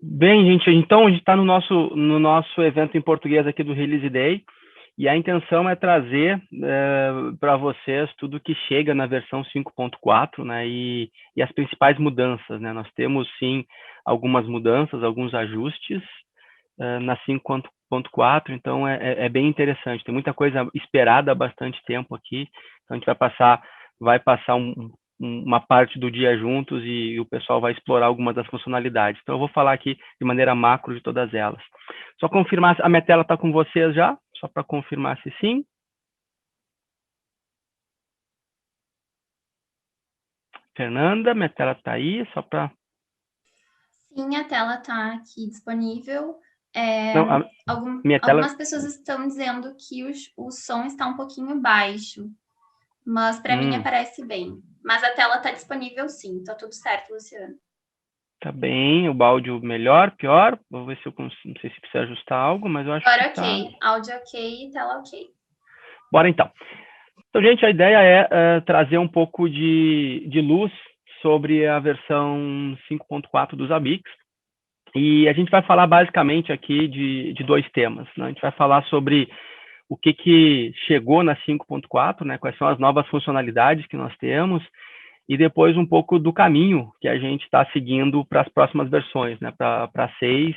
Bem, gente, então a gente está no nosso evento em português aqui do Release Day, e a intenção é trazer para vocês tudo que chega na versão 5.4, né, e as principais mudanças, né. Nós temos, sim, algumas mudanças, alguns ajustes na 5.4, então é bem interessante. Tem muita coisa esperada há bastante tempo aqui, então a gente vai passar uma parte do dia juntos e o pessoal vai explorar algumas das funcionalidades. Então eu vou falar aqui de maneira macro de todas elas. Só confirmar, a minha tela está com vocês já? Só para confirmar se sim. Fernanda, minha tela está aí, só para... Sim, a tela está aqui disponível. Não, minha tela... Algumas pessoas estão dizendo que o som está um pouquinho baixo, mas para mim aparece bem. Mas a tela está disponível sim, está tudo certo, Luciano. Tá bem, o áudio melhor, pior? Vou ver se eu consigo, não sei se precisa ajustar algo, mas eu acho que Agora tá. ok, áudio ok, tela ok. Bora então. Então, gente, a ideia é trazer um pouco de luz sobre a versão 5.4 dos Zabbix. E a gente vai falar basicamente aqui de dois temas, né? A gente vai falar sobre o que chegou na 5.4, né? Quais são as novas funcionalidades que nós temos, e depois um pouco do caminho que a gente está seguindo para as próximas versões, né? Para 6,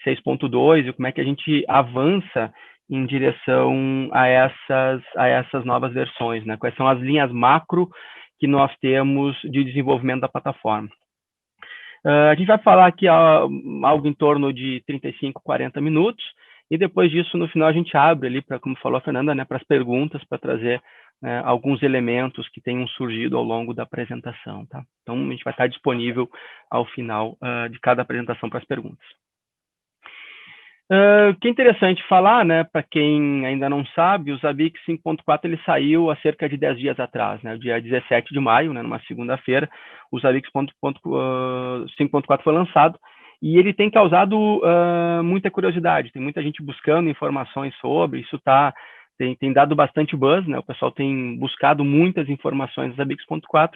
6.2, e como é que a gente avança em direção a essas novas versões, né? Quais são as linhas macro que nós temos de desenvolvimento da plataforma. A gente vai falar aqui algo em torno de 35, 40 minutos, e depois disso, no final, a gente abre ali, como falou a Fernanda, né, para as perguntas, para trazer alguns elementos que tenham surgido ao longo da apresentação. Tá? Então, a gente vai estar disponível ao final de cada apresentação para as perguntas. O que é interessante falar, né, para quem ainda não sabe, o Zabbix 5.4 ele saiu há cerca de 10 dias atrás, né, dia 17 de maio, né, numa segunda-feira, o Zabbix 5.4 foi lançado, e ele tem causado muita curiosidade, tem muita gente buscando informações sobre, isso tem dado bastante buzz, né, o pessoal tem buscado muitas informações do Zabbix 5.4,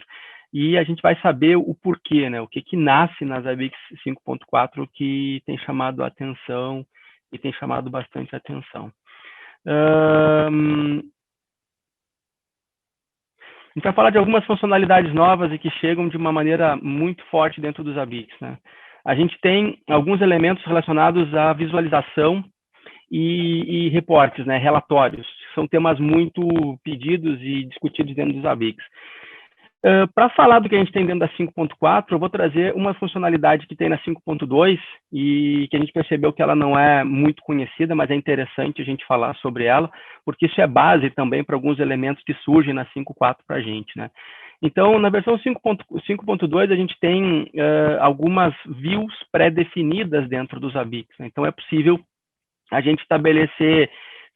e a gente vai saber o porquê, né, o que nasce na Zabbix 5.4 que tem chamado a atenção e tem chamado bastante atenção. A gente vai falar de algumas funcionalidades novas e que chegam de uma maneira muito forte dentro dos Zabbix, né? A gente tem alguns elementos relacionados à visualização e reportes, né? Relatórios. São temas muito pedidos e discutidos dentro dos Zabbix. Para falar do que a gente tem dentro da 5.4, eu vou trazer uma funcionalidade que tem na 5.2 e que a gente percebeu que ela não é muito conhecida, mas é interessante a gente falar sobre ela, porque isso é base também para alguns elementos que surgem na 5.4 para a gente, né? Então, na versão 5.2, a gente tem algumas views pré-definidas dentro dos Zabbix, né? Então, é possível a gente estabelecer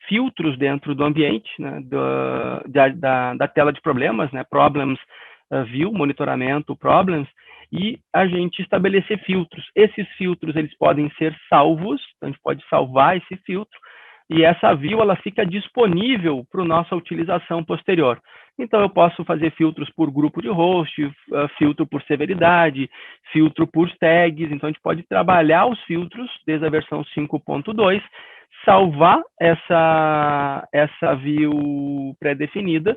filtros dentro do ambiente, né, da tela de problemas, né, problems view, monitoramento, problems, e a gente estabelecer filtros. Esses filtros, eles podem ser salvos, então a gente pode salvar esse filtro, e essa view, ela fica disponível para a nossa utilização posterior. Então, eu posso fazer filtros por grupo de host, filtro por severidade, filtro por tags, então a gente pode trabalhar os filtros desde a versão 5.2, salvar essa view pré-definida,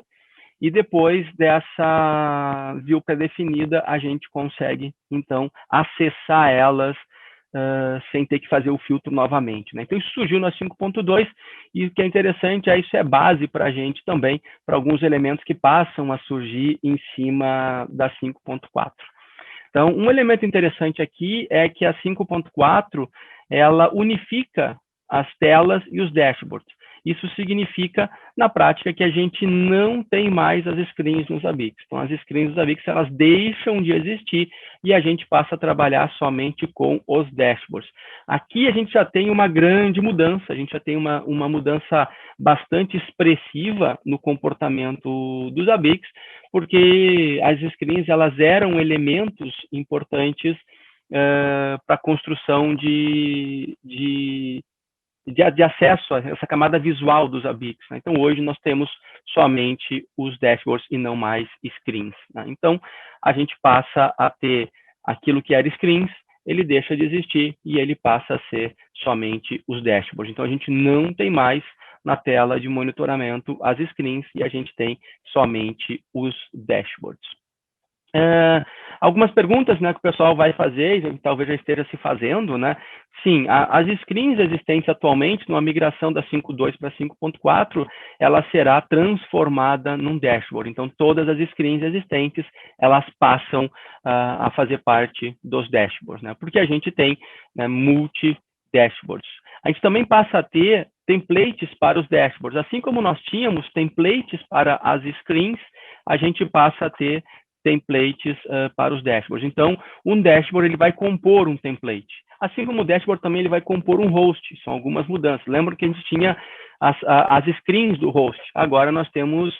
e depois dessa view pré-definida, a gente consegue, então, acessar elas sem ter que fazer o filtro novamente, né? Então, isso surgiu na 5.2, e o que é interessante é isso é base para a gente também, para alguns elementos que passam a surgir em cima da 5.4. Então, um elemento interessante aqui é que a 5.4 ela unifica as telas e os dashboards. Isso significa, na prática, que a gente não tem mais as screens nos Zabbix. Então, as screens dos Zabbix, elas deixam de existir e a gente passa a trabalhar somente com os dashboards. Aqui a gente já tem uma grande mudança, a gente já tem uma mudança bastante expressiva no comportamento dos Zabbix, porque as screens elas eram elementos importantes para a construção de acesso a essa camada visual dos Zabbix, né? Então, hoje nós temos somente os dashboards e não mais screens, né? Então, a gente passa a ter aquilo que era screens ele deixa de existir e ele passa a ser somente os dashboards. Então, a gente não tem mais na tela de monitoramento as screens e a gente tem somente os dashboards. Algumas perguntas, né, que o pessoal vai fazer e talvez já esteja se fazendo, né? Sim, as screens existentes atualmente, numa migração da 5.2 para 5.4, ela será transformada num dashboard. Então, todas as screens existentes, elas passam a fazer parte dos dashboards, né? Porque a gente tem, né, multi-dashboards. A gente também passa a ter templates para os dashboards. Assim como nós tínhamos templates para as screens, a gente passa a ter templates para os dashboards. Então, um dashboard ele vai compor um template. Assim como o dashboard também ele vai compor um host. São algumas mudanças. Lembra que a gente tinha as screens do host. Agora nós temos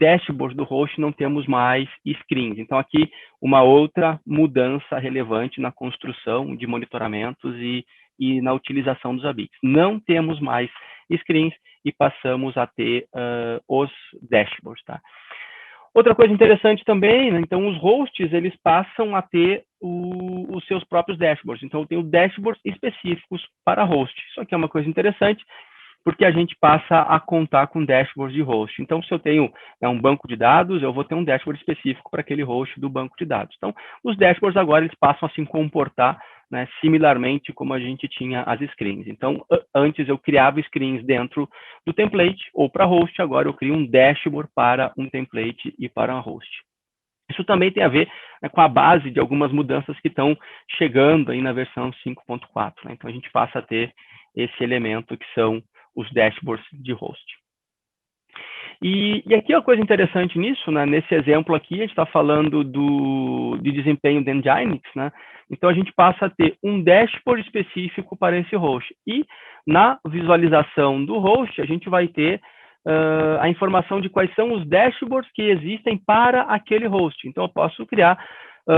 dashboards do host, não temos mais screens. Então, aqui uma outra mudança relevante na construção de monitoramentos e na utilização dos ABICs. Não temos mais screens e passamos a ter os dashboards, tá? Outra coisa interessante também, né, então os hosts, eles passam a ter os seus próprios dashboards. Então, eu tenho dashboards específicos para host. Isso aqui é uma coisa interessante, porque a gente passa a contar com dashboards de host. Então, se eu tenho um banco de dados, eu vou ter um dashboard específico para aquele host do banco de dados. Então, os dashboards agora eles passam a se comportar, né, similarmente como a gente tinha as screens. Então, antes eu criava screens dentro do template ou para host, agora eu crio um dashboard para um template e para um host. Isso também tem a ver, né, com a base de algumas mudanças que estão chegando aí na versão 5.4. Né? Então, a gente passa a ter esse elemento que são os dashboards de host. E aqui uma coisa interessante nisso, né? Nesse exemplo aqui, a gente está falando de desempenho da Nginx, né? Então, a gente passa a ter um dashboard específico para esse host. E na visualização do host, a gente vai ter a informação de quais são os dashboards que existem para aquele host. Então, eu posso criar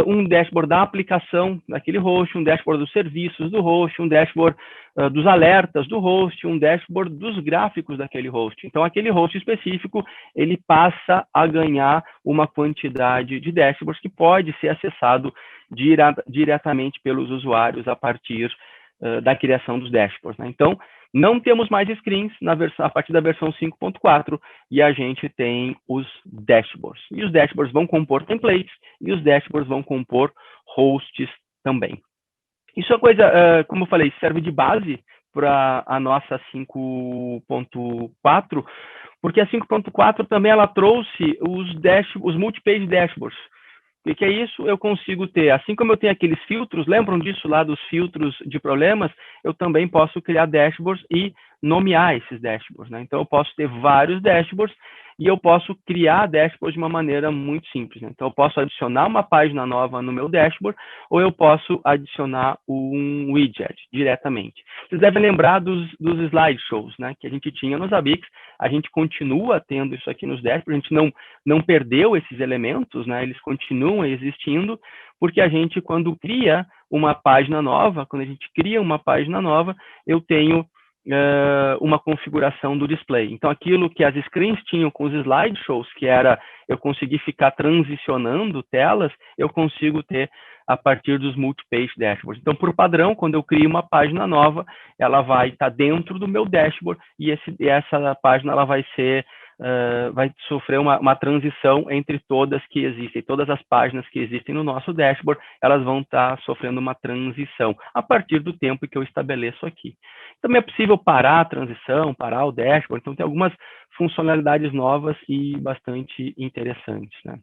um dashboard da aplicação daquele host, um dashboard dos serviços do host, um dashboard dos alertas do host, um dashboard dos gráficos daquele host. Então, aquele host específico, ele passa a ganhar uma quantidade de dashboards que pode ser acessado diretamente pelos usuários a partir da criação dos dashboards. Né? Então, não temos mais screens a partir da versão 5.4 e a gente tem os dashboards. E os dashboards vão compor templates e os dashboards vão compor hosts também. Isso é coisa, como eu falei, serve de base para a nossa 5.4, porque a 5.4 também ela trouxe os multi-page dashboards. O que é isso? Eu consigo ter, assim como eu tenho aqueles filtros, lembram disso lá dos filtros de problemas? Eu também posso criar dashboards e nomear esses dashboards, né? Então, eu posso ter vários dashboards e eu posso criar dashboards de uma maneira muito simples, né? Então, eu posso adicionar uma página nova no meu dashboard ou eu posso adicionar um widget diretamente. Vocês devem lembrar dos slideshows, né? Que a gente tinha nos ABICs. A gente continua tendo isso aqui nos dashboards, a gente não perdeu esses elementos, né? Eles continuam existindo, porque a gente, quando cria uma página nova, eu tenho uma configuração do display. Então, aquilo que as screens tinham com os slideshows, que era eu conseguir ficar transicionando telas, eu consigo ter a partir dos multi-page dashboards. Então, por padrão, quando eu crio uma página nova, ela vai estar dentro do meu dashboard e essa página ela vai sofrer uma transição entre todas que existem. Todas as páginas que existem no nosso dashboard, elas vão estar sofrendo uma transição a partir do tempo que eu estabeleço aqui. Também é possível parar a transição, parar o dashboard. Então, tem algumas funcionalidades novas e bastante interessantes, né?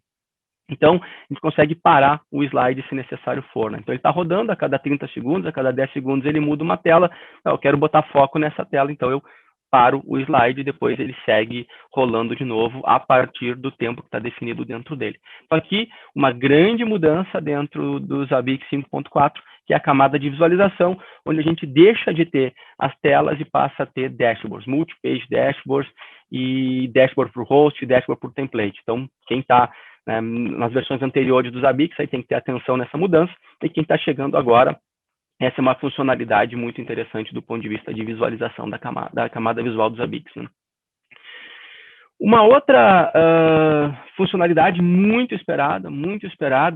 Então, a gente consegue parar o slide se necessário for, né? Então, ele está rodando a cada 30 segundos, a cada 10 segundos ele muda uma tela. Eu quero botar foco nessa tela, então eu paro o slide e depois ele segue rolando de novo a partir do tempo que está definido dentro dele. Então, aqui, uma grande mudança dentro dos ABIC 5.4, que é a camada de visualização, onde a gente deixa de ter as telas e passa a ter dashboards, multi-page dashboards e dashboard por host e dashboard por template. Então, quem está nas versões anteriores dos ABICs, aí tem que ter atenção nessa mudança, e quem está chegando agora, essa é uma funcionalidade muito interessante do ponto de vista de visualização da camada visual dos ABICs. Né? Uma outra funcionalidade muito esperada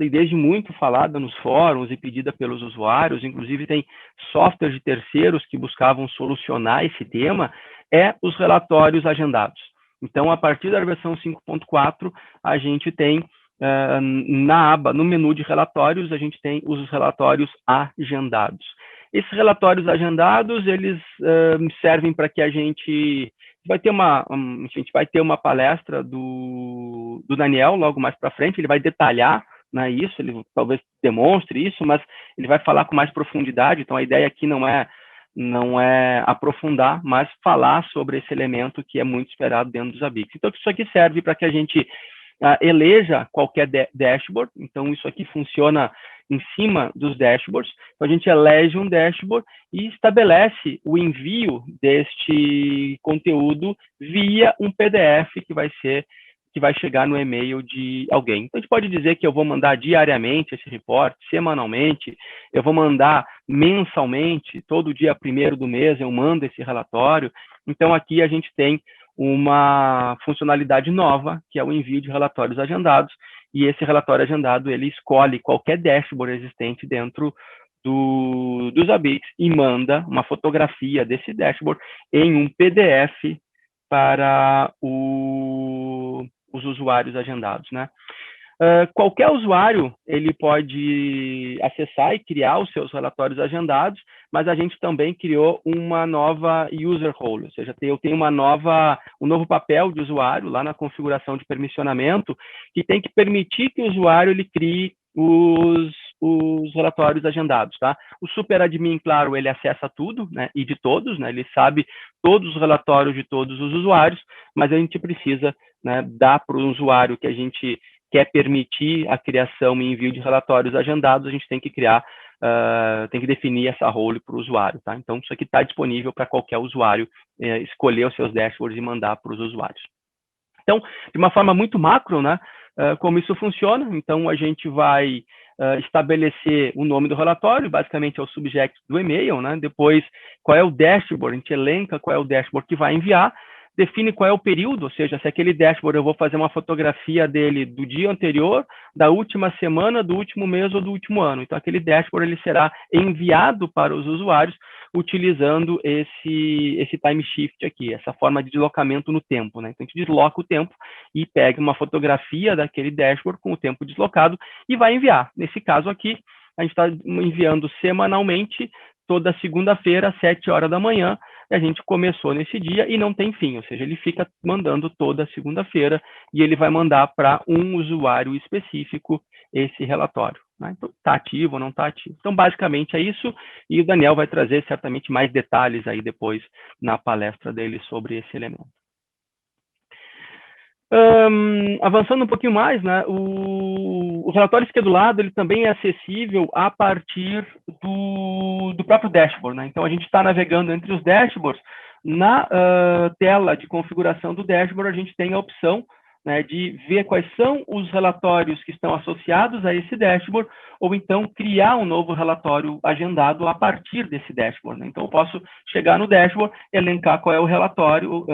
e desde muito falada nos fóruns e pedida pelos usuários, inclusive tem softwares de terceiros que buscavam solucionar esse tema, é os relatórios agendados. Então, a partir da versão 5.4, a gente tem na aba, no menu de relatórios, a gente tem os relatórios agendados. Esses relatórios agendados, eles servem para que a gente vai ter uma palestra do Daniel logo mais para frente, ele vai detalhar, né, isso, ele talvez demonstre isso, mas ele vai falar com mais profundidade, então a ideia aqui não é aprofundar, mas falar sobre esse elemento que é muito esperado dentro dos ABICs. Então, isso aqui serve para que a gente eleja qualquer dashboard, então isso aqui funciona em cima dos dashboards, então a gente elege um dashboard e estabelece o envio deste conteúdo via um PDF que vai chegar no e-mail de alguém. Então a gente pode dizer que eu vou mandar diariamente esse report, semanalmente, eu vou mandar mensalmente, todo dia 1º do mês eu mando esse relatório. Então aqui a gente tem uma funcionalidade nova, que é o envio de relatórios agendados, e esse relatório agendado, ele escolhe qualquer dashboard existente dentro dos ABICs e manda uma fotografia desse dashboard em um PDF para os usuários agendados, né? Qualquer usuário, ele pode acessar e criar os seus relatórios agendados, mas a gente também criou uma nova user role, ou seja, eu tenho um novo papel de usuário lá na configuração de permissionamento, que tem que permitir que o usuário ele crie os relatórios agendados, tá? O super admin, claro, ele acessa tudo, né, e de todos, né, ele sabe todos os relatórios de todos os usuários, mas a gente precisa, né, dar para o usuário que a gente quer permitir a criação e envio de relatórios agendados, a gente tem que tem que definir essa role para o usuário, tá? Então, isso aqui está disponível para qualquer usuário escolher os seus dashboards e mandar para os usuários. Então, de uma forma muito macro, né, como isso funciona, então a gente vai estabelecer o nome do relatório, basicamente é o subject do e-mail, né? Depois, qual é o dashboard, a gente elenca qual é o dashboard que vai enviar, define qual é o período, ou seja, se aquele dashboard eu vou fazer uma fotografia dele do dia anterior, da última semana, do último mês ou do último ano. Então, aquele dashboard ele será enviado para os usuários utilizando esse time shift aqui, essa forma de deslocamento no tempo, né? Então, a gente desloca o tempo e pega uma fotografia daquele dashboard com o tempo deslocado e vai enviar. Nesse caso aqui, a gente está enviando semanalmente, toda segunda-feira, às 7 horas da manhã, a gente começou nesse dia e não tem fim, ou seja, ele fica mandando toda segunda-feira e ele vai mandar para um usuário específico esse relatório, né? Então, está ativo ou não está ativo. Então, basicamente é isso, e o Daniel vai trazer certamente mais detalhes aí depois na palestra dele sobre esse elemento. Avançando um pouquinho mais, né, o relatório schedulado ele também é acessível a partir do próprio dashboard, né? Então, a gente está navegando entre os dashboards. Na tela de configuração do dashboard, a gente tem a opção, né, de ver quais são os relatórios que estão associados a esse dashboard, ou então criar um novo relatório agendado a partir desse dashboard, né? Então, eu posso chegar no dashboard, elencar qual é o relatório,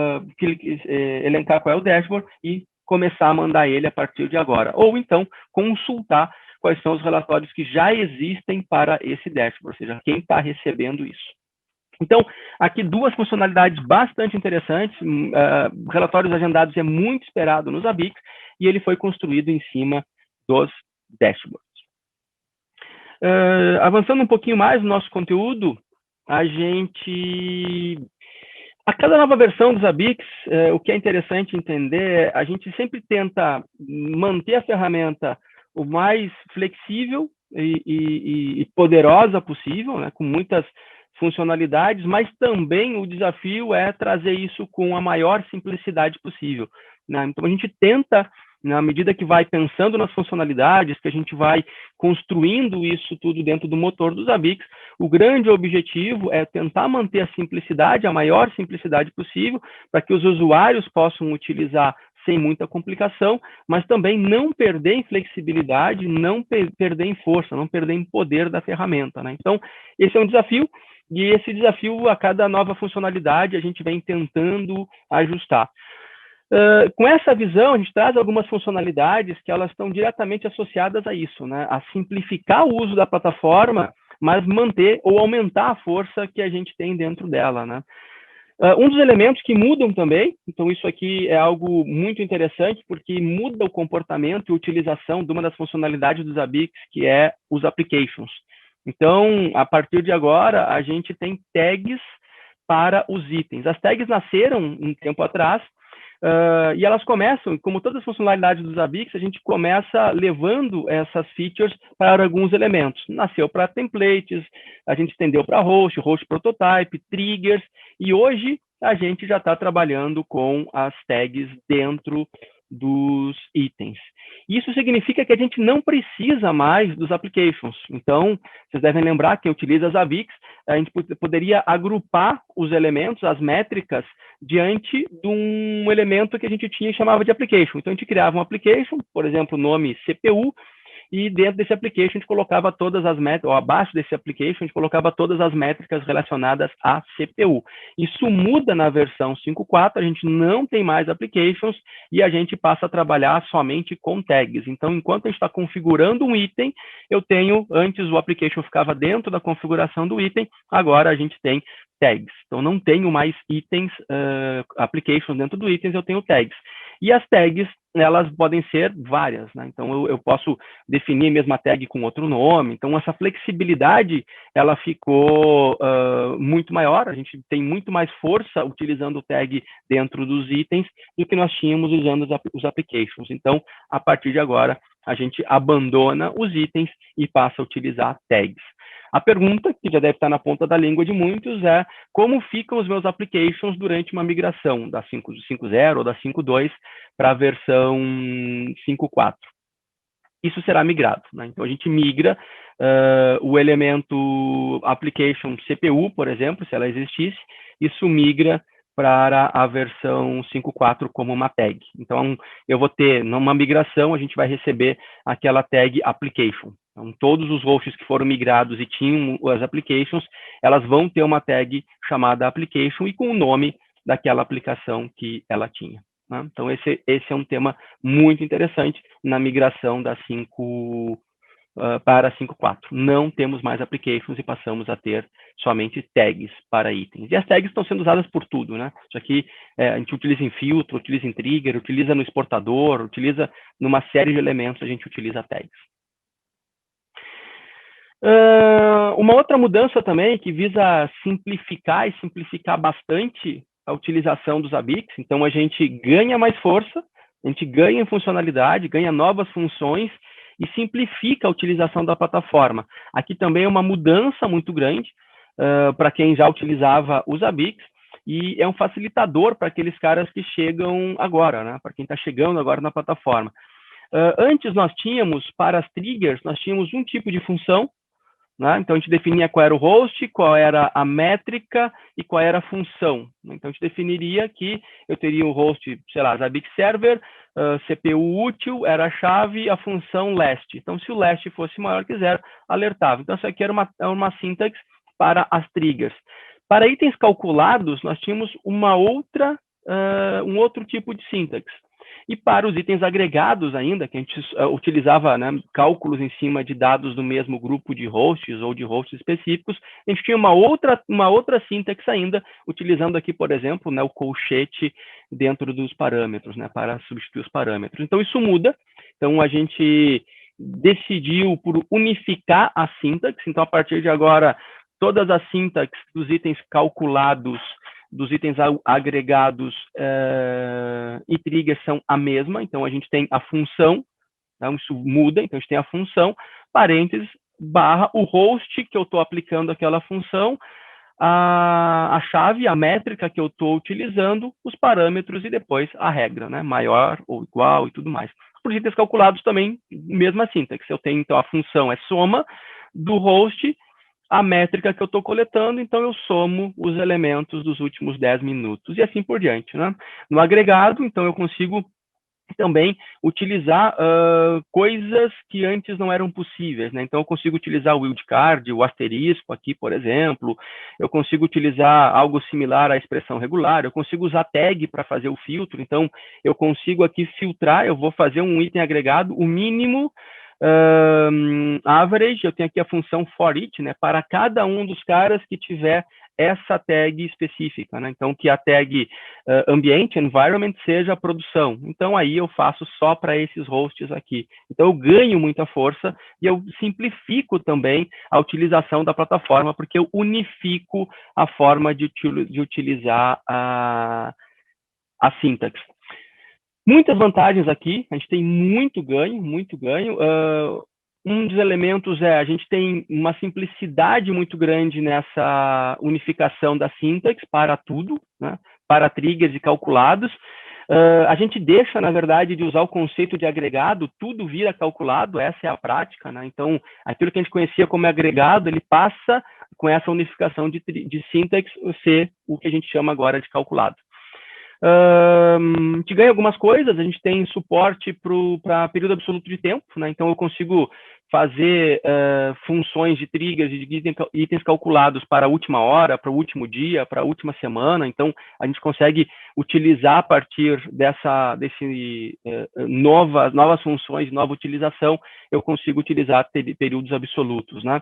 elencar qual é o dashboard e começar a mandar ele a partir de agora. Ou então, consultar quais são os relatórios que já existem para esse dashboard, ou seja, quem está recebendo isso. Então, aqui duas funcionalidades bastante interessantes. Relatórios agendados é muito esperado nos ABICs e ele foi construído em cima dos dashboards. Avançando um pouquinho mais no nosso conteúdo, a cada nova versão dos ABICs, o que é interessante entender, a gente sempre tenta manter a ferramenta o mais flexível e poderosa possível, né, com muitas funcionalidades, mas também o desafio é trazer isso com a maior simplicidade possível, né? Então, a gente tenta, na medida que vai pensando nas funcionalidades, que a gente vai construindo isso tudo dentro do motor dos ABICs, o grande objetivo é tentar manter a simplicidade, a maior simplicidade possível, para que os usuários possam utilizar sem muita complicação, mas também não perder em flexibilidade, não perder em força, não perder em poder da ferramenta, né? Então, esse é um desafio, e esse desafio, a cada nova funcionalidade, a gente vem tentando ajustar. Com essa visão, a gente traz algumas funcionalidades que elas estão diretamente associadas a isso, né? A simplificar o uso da plataforma, mas manter ou aumentar a força que a gente tem dentro dela, né? Um dos elementos que mudam também, então isso aqui é algo muito interessante, porque muda o comportamento e utilização de uma das funcionalidades dos Zabbix, que é os applications. Então, a partir de agora, a gente tem tags para os itens. As tags nasceram um tempo atrás, e elas começam, como todas as funcionalidades dos Zabbix, a gente começa levando essas features para alguns elementos. Nasceu para templates, a gente estendeu para host prototype, triggers, e hoje a gente já está trabalhando com as tags dentro dos itens. Isso significa que a gente não precisa mais dos applications. Então, vocês devem lembrar que utiliza as Zabbix, a gente poderia agrupar os elementos, as métricas, diante de um elemento que a gente tinha e chamava de application. Então, a gente criava um application, por exemplo, nome CPU, e dentro desse application a gente colocava todas as métricas, ou abaixo desse application a gente colocava todas as métricas relacionadas à CPU. Isso muda na versão 5.4, a gente não tem mais applications e a gente passa a trabalhar somente com tags. Então, enquanto a gente está configurando um item, eu tenho, antes o application ficava dentro da configuração do item, agora a gente tem tags. Então, não tenho mais itens, applications dentro do itens, eu tenho tags. E as tags, elas podem ser várias, né? Então, eu posso definir a mesma tag com outro nome. Então, essa flexibilidade, ela ficou muito maior. A gente tem muito mais força utilizando o tag dentro dos itens do que nós tínhamos usando os applications. Então, a partir de agora, a gente abandona os itens e passa a utilizar tags. A pergunta, que já deve estar na ponta da língua de muitos, é como ficam os meus applications durante uma migração da 5.0 ou da 5.2 para a versão 5.4. Isso será migrado, né? Então, a gente migra o elemento application CPU, por exemplo, se ela existisse, isso migra para a versão 5.4 como uma tag. Então, eu vou ter, numa migração, a gente vai receber aquela tag application. Então, todos os hosts que foram migrados e tinham as applications, elas vão ter uma tag chamada application e com o nome daquela aplicação que ela tinha, né? Então, esse é um tema muito interessante na migração da 5 para 5.4. Não temos mais applications e passamos a ter somente tags para itens. E as tags estão sendo usadas por tudo, né? Isso aqui a gente utiliza em filtro, utiliza em trigger, utiliza no exportador, utiliza numa série de elementos, a gente utiliza tags. Uma outra mudança também que visa simplificar e simplificar bastante a utilização dos Zabbix. Então, a gente ganha mais força, a gente ganha funcionalidade, ganha novas funções e simplifica a utilização da plataforma. Aqui também é uma mudança muito grande para quem já utilizava os Zabbix e é um facilitador para aqueles caras que chegam agora, né? Para quem está chegando agora na plataforma. Antes nós tínhamos, para as triggers, nós tínhamos um tipo de função, né? Então, a gente definia qual era o host, qual era a métrica e qual era a função. Então, a gente definiria que eu teria um host, sei lá, Zabbix Server, CPU útil era a chave, a função last. Então, se o last fosse maior que 0, alertava. Então, isso aqui era uma sintaxe para as triggers. Para itens calculados, nós tínhamos um outro tipo de sintaxe. E para os itens agregados ainda, que a gente utilizava, né, cálculos em cima de dados do mesmo grupo de hosts ou de hosts específicos, a gente tinha uma outra sintaxe ainda, utilizando aqui, por exemplo, né, o colchete dentro dos parâmetros, né, para substituir os parâmetros. Então, isso muda. Então, a gente decidiu por unificar a sintaxe. Então, a partir de agora, todas as sintaxes dos itens calculados, dos itens agregados e triggers são a mesma. Então, a gente tem a função, então isso muda. Então, a gente tem a função, parênteses, barra, o host que eu estou aplicando aquela função, a chave, a métrica que eu estou utilizando, os parâmetros e depois a regra, né? Maior ou igual e tudo mais. Para os itens calculados também, mesma sintaxe. Eu tenho, então, a função é soma do host, a métrica que eu estou coletando, então eu somo os elementos dos últimos 10 minutos, e assim por diante, né? No agregado, então, eu consigo também utilizar coisas que antes não eram possíveis, né? Então, eu consigo utilizar o wildcard, o asterisco aqui, por exemplo, eu consigo utilizar algo similar à expressão regular, eu consigo usar tag para fazer o filtro, então, eu consigo aqui filtrar, eu vou fazer um item agregado, o mínimo average, eu tenho aqui a função for each, né? Para cada um dos caras que tiver essa tag específica, né? Então, que a tag ambiente, environment, seja a produção. Então, aí eu faço só para esses hosts aqui. Então, eu ganho muita força e eu simplifico também a utilização da plataforma, porque eu unifico a forma de utilizar a syntax. Muitas vantagens aqui, a gente tem muito ganho, muito ganho. Um dos elementos é a gente tem uma simplicidade muito grande nessa unificação da syntax para tudo, né? Para triggers e calculados. A gente deixa, na verdade, de usar o conceito de agregado, tudo vira calculado, essa é a prática, né? Então, aquilo que a gente conhecia como agregado, ele passa, com essa unificação de syntax, ser o que a gente chama agora de calculado. A gente ganha algumas coisas, a gente tem suporte para período absoluto de tempo, né? Então eu consigo fazer funções de triggers de itens calculados para a última hora, para o último dia, para a última semana. Então a gente consegue utilizar a partir novas funções, nova utilização, eu consigo utilizar períodos absolutos, né?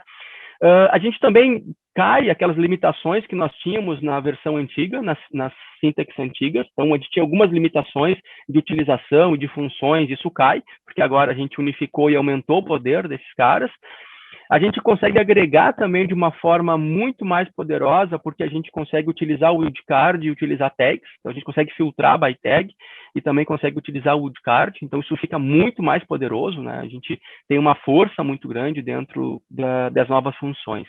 A gente também cai aquelas limitações que nós tínhamos na versão antiga, nas syntax antigas. Então, a gente tinha algumas limitações de utilização e de funções, isso cai, porque agora a gente unificou e aumentou o poder desses caras. A gente consegue agregar também de uma forma muito mais poderosa, porque a gente consegue utilizar o wildcard e utilizar tags. Então, a gente consegue filtrar by tag e também consegue utilizar o wildcard. Então, isso fica muito mais poderoso, né? A gente tem uma força muito grande dentro das novas funções.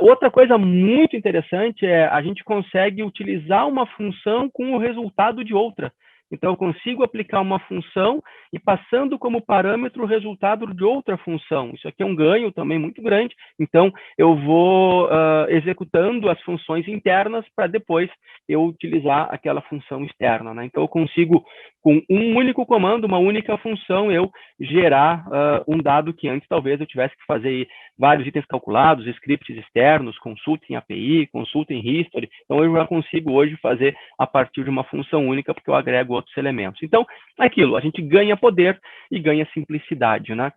Outra coisa muito interessante é a gente consegue utilizar uma função com o resultado de outra. Então, eu consigo aplicar uma função e passando como parâmetro o resultado de outra função. Isso aqui é um ganho também muito grande. Então, eu vou executando as funções internas para depois eu utilizar aquela função externa, né? Então, eu consigo, com um único comando, uma única função, eu gerar um dado que antes talvez eu tivesse que fazer vários itens calculados, scripts externos, consulta em API, consulta em history. Então, eu já consigo hoje fazer a partir de uma função única, porque eu agrego outros elementos. Então, aquilo, a gente ganha poder e ganha simplicidade, né?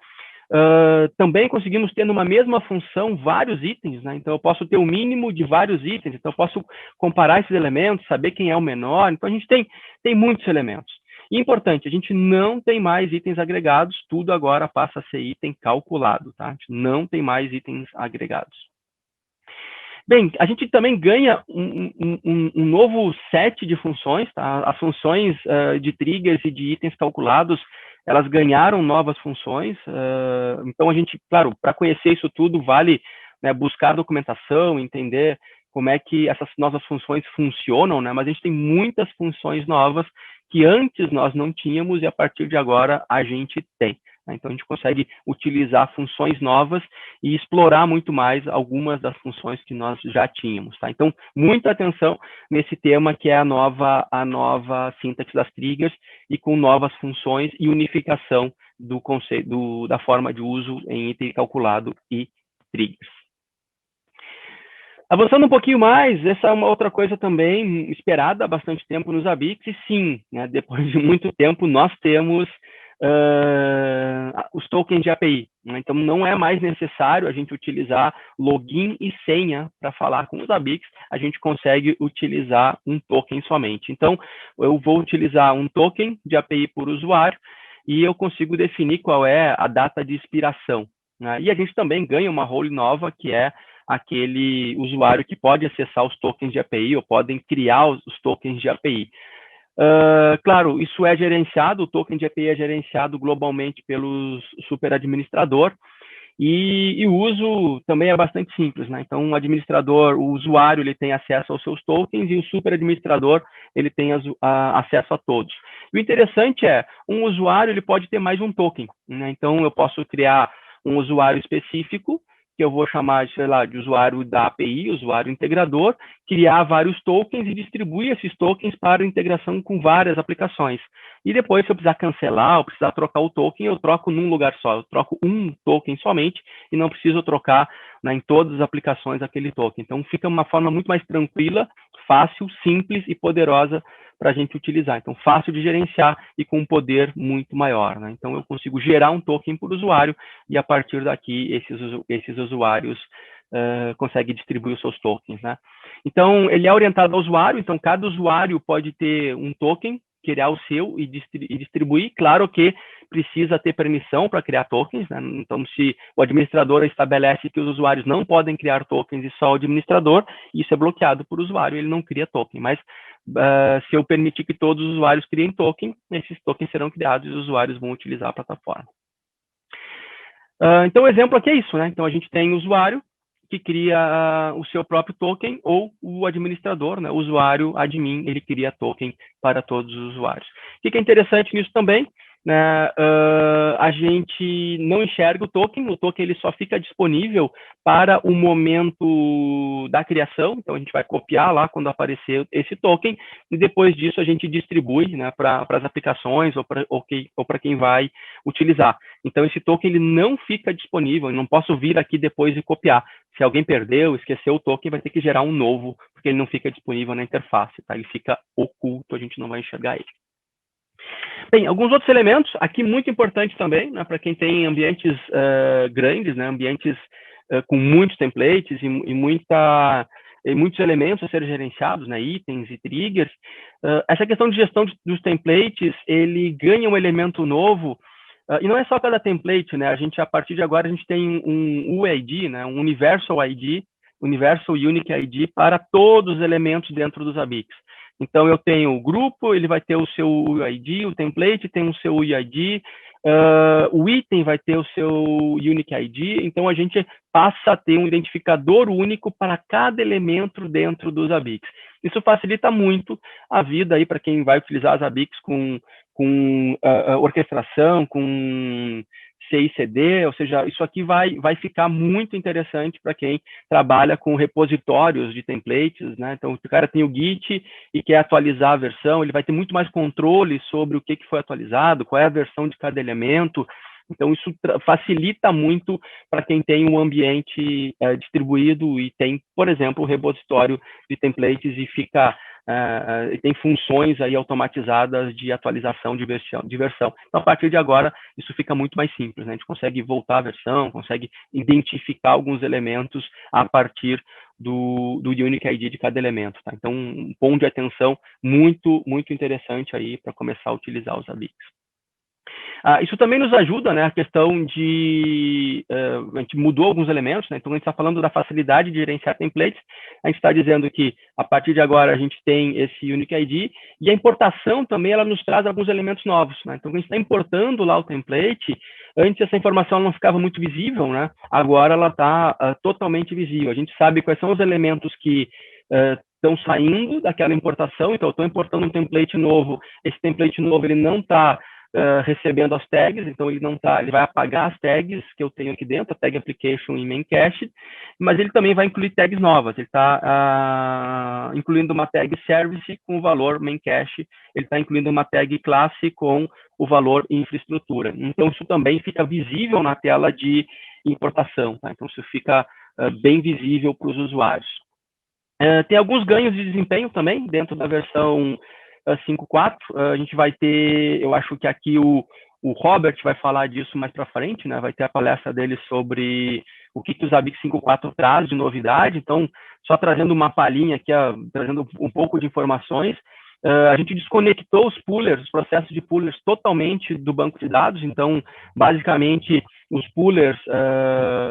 Também conseguimos ter numa mesma função vários itens, né? Então, eu posso ter o mínimo de vários itens, então eu posso comparar esses elementos, saber quem é o menor. Então, a gente tem muitos elementos. E importante, a gente não tem mais itens agregados, tudo agora passa a ser item calculado, tá? A gente não tem mais itens agregados. Bem, a gente também ganha um novo set de funções, tá? As funções de triggers e de itens calculados, elas ganharam novas funções. Então, a gente, claro, para conhecer isso tudo, vale, né, buscar documentação, entender como é que essas novas funções funcionam, né? Mas a gente tem muitas funções novas que antes nós não tínhamos e a partir de agora a gente tem. Então, a gente consegue utilizar funções novas e explorar muito mais algumas das funções que nós já tínhamos, tá? Então, muita atenção nesse tema que é a nova sintaxe das triggers e com novas funções e unificação do conceito, da forma de uso em item calculado e triggers. Avançando um pouquinho mais, essa é uma outra coisa também esperada há bastante tempo nos ABICs, e sim, né, depois de muito tempo, nós temos os tokens de API. Né? Então, não é mais necessário a gente utilizar login e senha para falar com os ABICs, a gente consegue utilizar um token somente. Então, eu vou utilizar um token de API por usuário e eu consigo definir qual é a data de expiração. Né? E a gente também ganha uma role nova, que é aquele usuário que pode acessar os tokens de API ou podem criar os tokens de API. Claro, isso é gerenciado, o token de API é gerenciado globalmente pelo superadministrador e o uso também é bastante simples, né? Então, o administrador, o usuário, ele tem acesso aos seus tokens e o superadministrador, ele tem acesso a todos. O interessante é, um usuário, ele pode ter mais um token, né? Então, eu posso criar um usuário específico que eu vou chamar, sei lá, de usuário da API, usuário integrador, criar vários tokens e distribuir esses tokens para integração com várias aplicações. E depois, se eu precisar cancelar ou precisar trocar o token, eu troco num lugar só. Eu troco um token somente e não preciso trocar, né, em todas as aplicações aquele token. Então, fica uma forma muito mais tranquila, fácil, simples e poderosa para a gente utilizar. Então, fácil de gerenciar e com um poder muito maior, né? Então, eu consigo gerar um token por usuário e, a partir daqui, esses usuários conseguem distribuir os seus tokens, né? Então, ele é orientado ao usuário. Então, cada usuário pode ter um token, criar o seu e distribuir. Claro que precisa ter permissão para criar tokens, né? Então, se o administrador estabelece que os usuários não podem criar tokens e só o administrador, isso é bloqueado por usuário, ele não cria token. Mas se eu permitir que todos os usuários criem token, esses tokens serão criados e os usuários vão utilizar a plataforma. Então, o exemplo aqui é isso, né? Então, a gente tem o usuário que cria o seu próprio token, ou o administrador, né? O usuário admin, ele cria token para todos os usuários. O que é interessante nisso também, né? A gente não enxerga o token ele só fica disponível para o momento da criação. Então, a gente vai copiar lá quando aparecer esse token, e depois disso a gente distribui, né, para as aplicações ou para quem vai utilizar. Então, esse token ele não fica disponível, eu não posso vir aqui depois e copiar. Se alguém perdeu, esqueceu o token, vai ter que gerar um novo, porque ele não fica disponível na interface, tá? Ele fica oculto, a gente não vai enxergar ele. Bem, alguns outros elementos, aqui muito importante também, né, para quem tem ambientes grandes, né, ambientes com muitos templates e muitos elementos a serem gerenciados, né, itens e triggers. Essa questão de gestão dos templates, ele ganha um elemento novo, e não é só cada template, né, a partir de agora, a gente tem um UID, né, um Universal ID, Universal Unique ID para todos os elementos dentro dos ABICs. Então, eu tenho o grupo, ele vai ter o seu UID, o template tem o seu UID, o item vai ter o seu Unique ID, então a gente passa a ter um identificador único para cada elemento dentro dos ABICs. Isso facilita muito a vida aí para quem vai utilizar as ABICs com orquestração, com CI/CD, ou seja, isso aqui vai ficar muito interessante para quem trabalha com repositórios de templates, né? Então, o cara tem o Git e quer atualizar a versão, ele vai ter muito mais controle sobre o que foi atualizado, qual é a versão de cada elemento. Então, isso facilita muito para quem tem um ambiente distribuído e tem, por exemplo, o repositório de templates e tem funções aí automatizadas de atualização de versão. Então, a partir de agora, isso fica muito mais simples, né? A gente consegue voltar a versão, consegue identificar alguns elementos a partir do Unique ID de cada elemento, tá? Então, um ponto de atenção muito, muito interessante aí para começar a utilizar os ABICs. Isso também nos ajuda, né, a questão de... a gente mudou alguns elementos, né, então a gente está falando da facilidade de gerenciar templates, a gente está dizendo que, a partir de agora, a gente tem esse Unique ID, e a importação também, ela nos traz alguns elementos novos, né, então a gente está importando lá o template, antes essa informação não ficava muito visível, né, agora ela está totalmente visível, a gente sabe quais são os elementos que estão saindo daquela importação, então eu estou importando um template novo, esse template novo ele não está recebendo as tags, então ele vai apagar as tags que eu tenho aqui dentro, a tag application e main cache, mas ele também vai incluir tags novas, ele está incluindo uma tag service com o valor main cache, ele está incluindo uma tag classe com o valor infraestrutura. Então isso também fica visível na tela de importação, tá? Então isso fica bem visível para os usuários. Tem alguns ganhos de desempenho também dentro da versão 5.4, a gente vai ter, eu acho que aqui o Robert vai falar disso mais para frente, né? Vai ter a palestra dele sobre o que os ABIC 5.4 traz de novidade. Então, só trazendo uma palhinha aqui, trazendo um pouco de informações, a gente desconectou os poolers, os processos de poolers totalmente do banco de dados. Então, basicamente, os poolers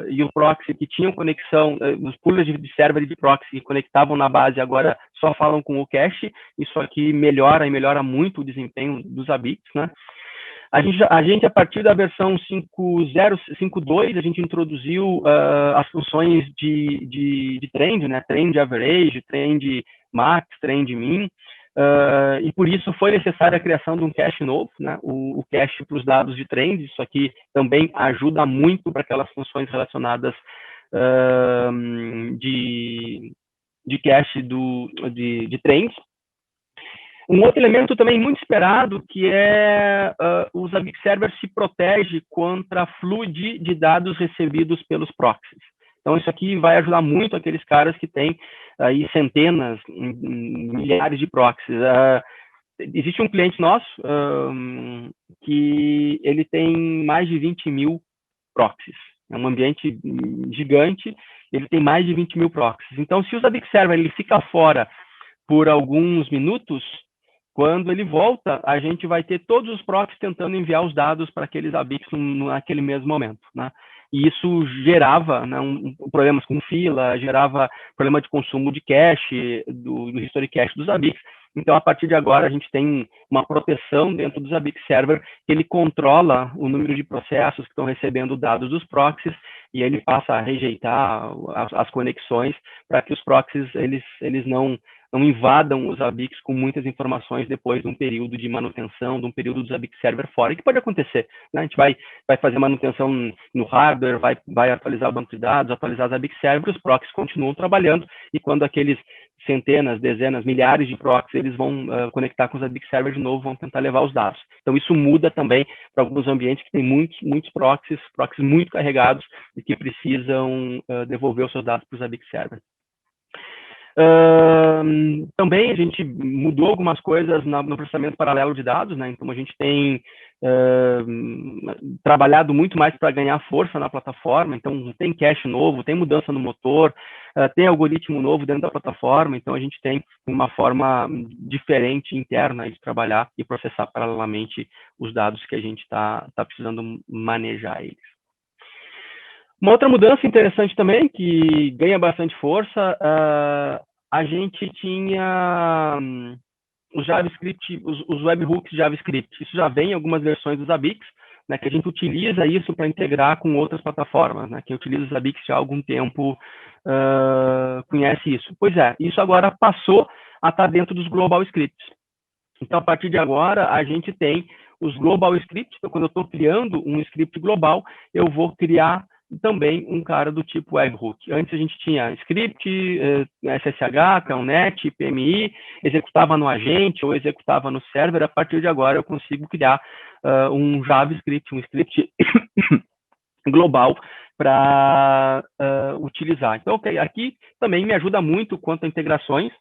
e o proxy que tinham conexão, os poolers de server e de proxy que conectavam na base, agora só falam com o cache. Isso aqui melhora e melhora muito o desempenho dos ABICs, né? A gente, a partir da versão 5.0, 5.2, a gente introduziu as funções de trend, né? Trend average, trend max, trend min, e por isso foi necessária a criação de um cache novo, né? O cache para os dados de trend. Isso aqui também ajuda muito para aquelas funções relacionadas de cache de trends. Um outro elemento também muito esperado, que é o Zabbix Server se protege contra fluxo de dados recebidos pelos proxies. Então, isso aqui vai ajudar muito aqueles caras que têm aí centenas, milhares de proxies. Existe um cliente nosso que ele tem mais de 20 mil proxies. É um ambiente gigante, ele tem mais de 20 mil proxies. Então, se o Zabbix Server ele fica fora por alguns minutos, quando ele volta, a gente vai ter todos os proxies tentando enviar os dados para aqueles Zabbix naquele mesmo momento, né? E isso gerava, né, problemas com fila, gerava problema de consumo de cache, do history cache dos Zabbix. Então, a partir de agora, a gente tem uma proteção dentro do Zabbix Server, que ele controla o número de processos que estão recebendo dados dos proxies, e ele passa a rejeitar as conexões para que os proxies eles não invadam os Zabbix com muitas informações depois de um período de manutenção, de um período do Zabbix Server fora, que pode acontecer, né? A gente vai fazer manutenção no hardware, vai atualizar o banco de dados, atualizar o Zabbix Server, os proxies continuam trabalhando, e quando aqueles centenas, dezenas, milhares de proxies, eles vão conectar com o Zabbix Server de novo, vão tentar levar os dados. Então, isso muda também para alguns ambientes que têm muitos proxies muito carregados e que precisam devolver os seus dados para o Zabbix Server. Também a gente mudou algumas coisas no processamento paralelo de dados, né? Então a gente tem trabalhado muito mais para ganhar força na plataforma. Então tem cache novo, tem mudança no motor, tem algoritmo novo dentro da plataforma. Então a gente tem uma forma diferente interna de trabalhar e processar paralelamente os dados que a gente está precisando manejar eles. Uma outra mudança interessante também, que ganha bastante força, a gente tinha os JavaScript, os webhooks JavaScript. Isso já vem em algumas versões do Zabbix, né, que a gente utiliza isso para integrar com outras plataformas, né, quem utiliza o Zabbix já há algum tempo conhece isso. Pois é, isso agora passou a estar dentro dos Global Scripts. Então, a partir de agora, a gente tem os Global Scripts. Então, quando eu estou criando um script global, eu vou criar também um cara do tipo webhook. Antes a gente tinha script, SSH, CANNet, PMI, executava no agente ou executava no server. A partir de agora eu consigo criar um JavaScript, um script global para utilizar. Então, okay, aqui também me ajuda muito quanto a integrações,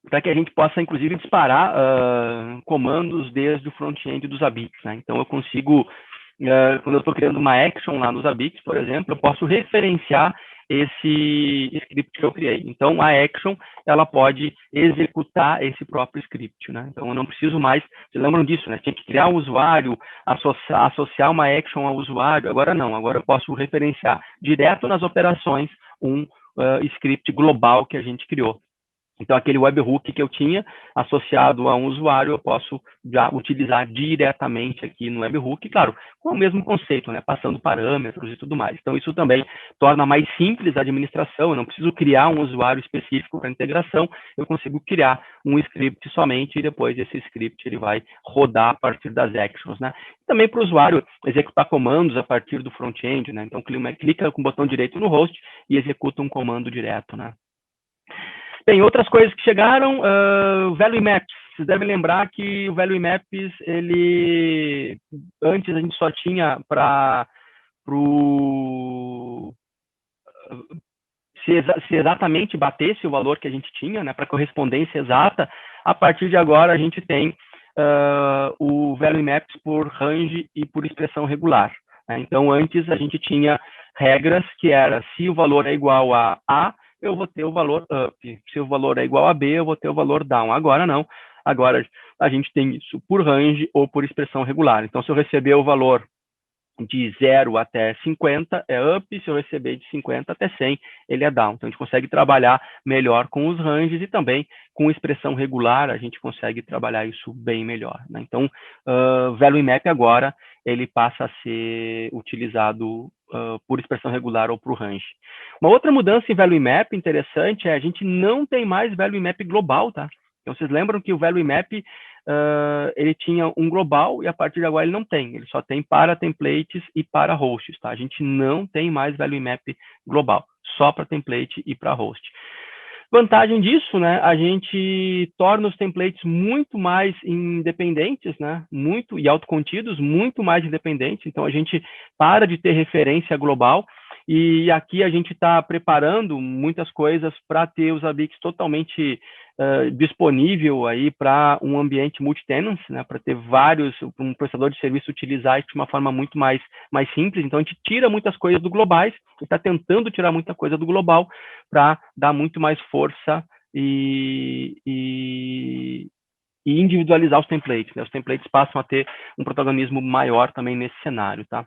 para que a gente possa, inclusive, disparar comandos desde o front-end do Zabbix, né? Então, eu consigo, quando eu estou criando uma action lá no Zabbix, por exemplo, eu posso referenciar esse script que eu criei. Então, a action, ela pode executar esse próprio script, né? Então, eu não preciso mais, vocês lembram disso, né? Tinha que criar um usuário, associar uma action ao usuário. Agora não, agora eu posso referenciar direto nas operações um script global que a gente criou. Então, aquele webhook que eu tinha associado a um usuário, eu posso já utilizar diretamente aqui no webhook, claro, com o mesmo conceito, né? Passando parâmetros e tudo mais. Então, isso também torna mais simples a administração. Eu não preciso criar um usuário específico para integração, eu consigo criar um script somente e depois esse script ele vai rodar a partir das actions, né? Também para o usuário executar comandos a partir do front-end, né? Então, clica com o botão direito no host e executa um comando direto, né? Tem outras coisas que chegaram, o Value Maps. Vocês devem lembrar que o Value Maps, ele antes a gente só tinha para se exatamente batesse o valor que a gente tinha, né, para correspondência exata. A partir de agora a gente tem o Value Maps por range e por expressão regular, né? Então antes a gente tinha regras que era se o valor é igual a A, eu vou ter o valor up. Se o valor é igual a B, eu vou ter o valor down. Agora não. Agora a gente tem isso por range ou por expressão regular. Então, se eu receber o valor de 0 até 50, é up. Se eu receber de 50 até 100, ele é down. Então, a gente consegue trabalhar melhor com os ranges e também com expressão regular, a gente consegue trabalhar isso bem melhor, né? Então, Value Map agora, ele passa a ser utilizado por expressão regular ou por range. Uma outra mudança em Value Map interessante é a gente não tem mais Value Map global, tá? Então, vocês lembram que o Value Map, ele tinha um global e a partir de agora ele não tem. Ele só tem para templates e para hosts, tá? A gente não tem mais value map global, só para template e para host. Vantagem disso, né? A gente torna os templates muito mais independentes, né? Muito e autocontidos, muito mais independentes. Então a gente para de ter referência global. E aqui a gente está preparando muitas coisas para ter os ABICs totalmente disponível aí para um ambiente multi-tenancy, né, para ter vários, um prestador de serviço utilizar isso de uma forma muito mais simples. Então a gente tira muitas coisas do globais, está tentando tirar muita coisa do global para dar muito mais força e individualizar os templates, né? Os templates passam a ter um protagonismo maior também nesse cenário, tá?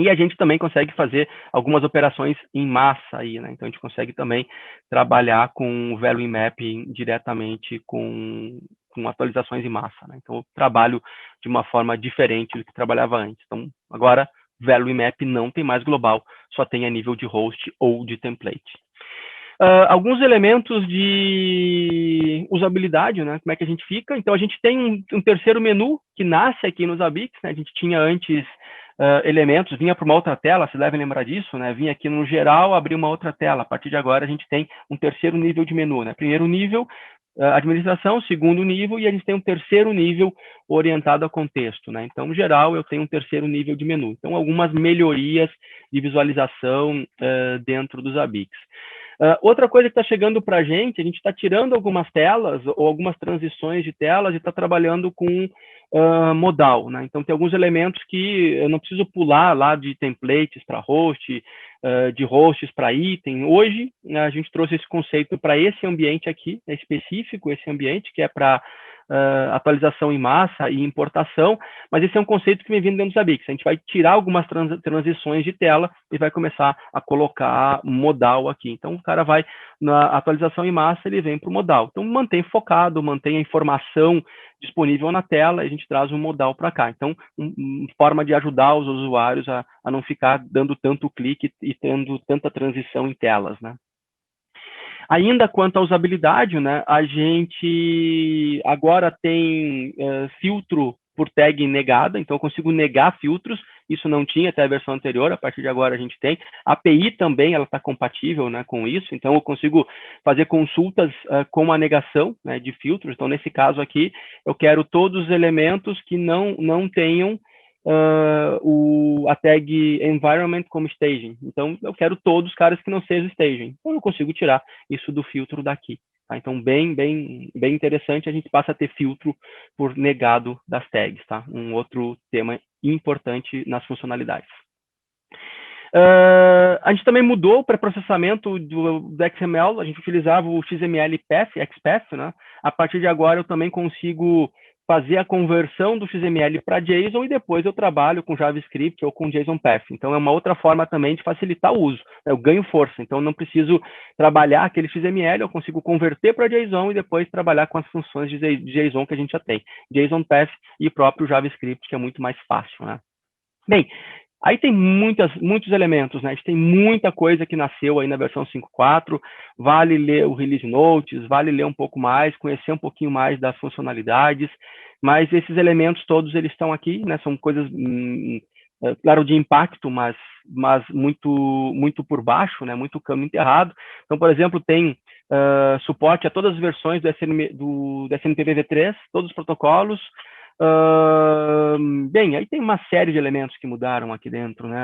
E a gente também consegue fazer algumas operações em massa aí, né? Então a gente consegue também trabalhar com o value mapping diretamente com atualizações em massa, né? Então eu trabalho de uma forma diferente do que trabalhava antes. Então agora value map não tem mais global, só tem a nível de host ou de template. Alguns elementos de usabilidade, né? Como é que a gente fica? Então a gente tem um terceiro menu que nasce aqui nos ABICs, né? A gente tinha antes elementos, vinha para uma outra tela, vocês devem lembrar disso, né? Vinha aqui no geral, abrir uma outra tela. A partir de agora, a gente tem um terceiro nível de menu, né? Primeiro nível, administração, segundo nível, e a gente tem um terceiro nível orientado a contexto, né? Então, no geral, eu tenho um terceiro nível de menu. Então, algumas melhorias de visualização dentro dos ABICs. Outra coisa que está chegando para a gente está tirando algumas telas ou algumas transições de telas e está trabalhando com modal, né? Então tem alguns elementos que eu não preciso pular lá de templates para host, de hosts para item. Hoje a gente trouxe esse conceito para esse ambiente aqui, é específico esse ambiente, que é para atualização em massa e importação, mas esse é um conceito que vem vindo dentro dos ABICs. A gente vai tirar algumas transições de tela e vai começar a colocar modal aqui. Então o cara vai na atualização em massa, ele vem para o modal. Então mantém focado, mantém a informação disponível na tela, e a gente traz um modal para cá. Então, forma de ajudar os usuários a não ficar dando tanto clique e tendo tanta transição em telas, né? Ainda quanto à usabilidade, né, a gente agora tem filtro por tag negada, então eu consigo negar filtros, isso não tinha até a versão anterior, a partir de agora a gente tem. A API também ela está compatível, né, com isso, então eu consigo fazer consultas com a negação, né, de filtros. Então, nesse caso aqui, eu quero todos os elementos que não tenham a tag environment como staging. Então, eu quero todos os caras que não sejam staging. Então, eu consigo tirar isso do filtro daqui. Tá? Então, bem interessante, a gente passa a ter filtro por negado das tags. Tá? Um outro tema importante nas funcionalidades. A gente também mudou o pré-processamento do XML, a gente utilizava o XML Path, XPath, né? A partir de agora eu também consigo fazer a conversão do XML para JSON e depois eu trabalho com JavaScript ou com JSON Path. Então, é uma outra forma também de facilitar o uso. Eu ganho força, então eu não preciso trabalhar aquele XML, eu consigo converter para JSON e depois trabalhar com as funções de JSON que a gente já tem. JSON Path e próprio JavaScript, que é muito mais fácil, né? Bem, aí tem muitos elementos, né? A gente tem muita coisa que nasceu aí na versão 5.4, vale ler o Release Notes, vale ler um pouco mais, conhecer um pouquinho mais das funcionalidades, mas esses elementos todos, eles estão aqui, né? São coisas, claro, de impacto, mas muito por baixo, né? Muito caminho enterrado. Então, por exemplo, tem suporte a todas as versões do SNMP v3, todos os protocolos. Bem, aí tem uma série de elementos que mudaram aqui dentro, né?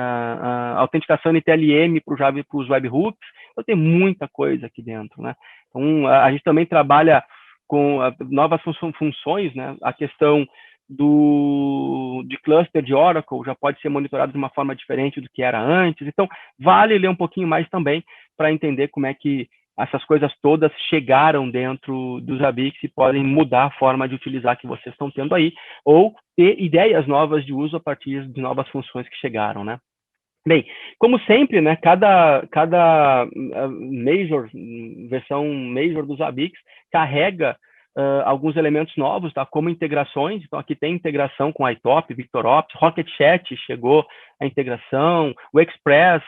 Autenticação NTLM para os webhooks, então tem muita coisa aqui dentro, né? Então, a gente também trabalha com novas funções, né? A questão de cluster de Oracle já pode ser monitorado de uma forma diferente do que era antes, então vale ler um pouquinho mais também para entender como é que essas coisas todas chegaram dentro dos ABICs e podem mudar a forma de utilizar que vocês estão tendo aí, ou ter ideias novas de uso a partir de novas funções que chegaram, né? Bem, como sempre, né, cada versão major dos ABICs carrega alguns elementos novos, tá? Como integrações. Então, aqui tem integração com iTop, VictorOps, Rocket Chat chegou a integração, o Express,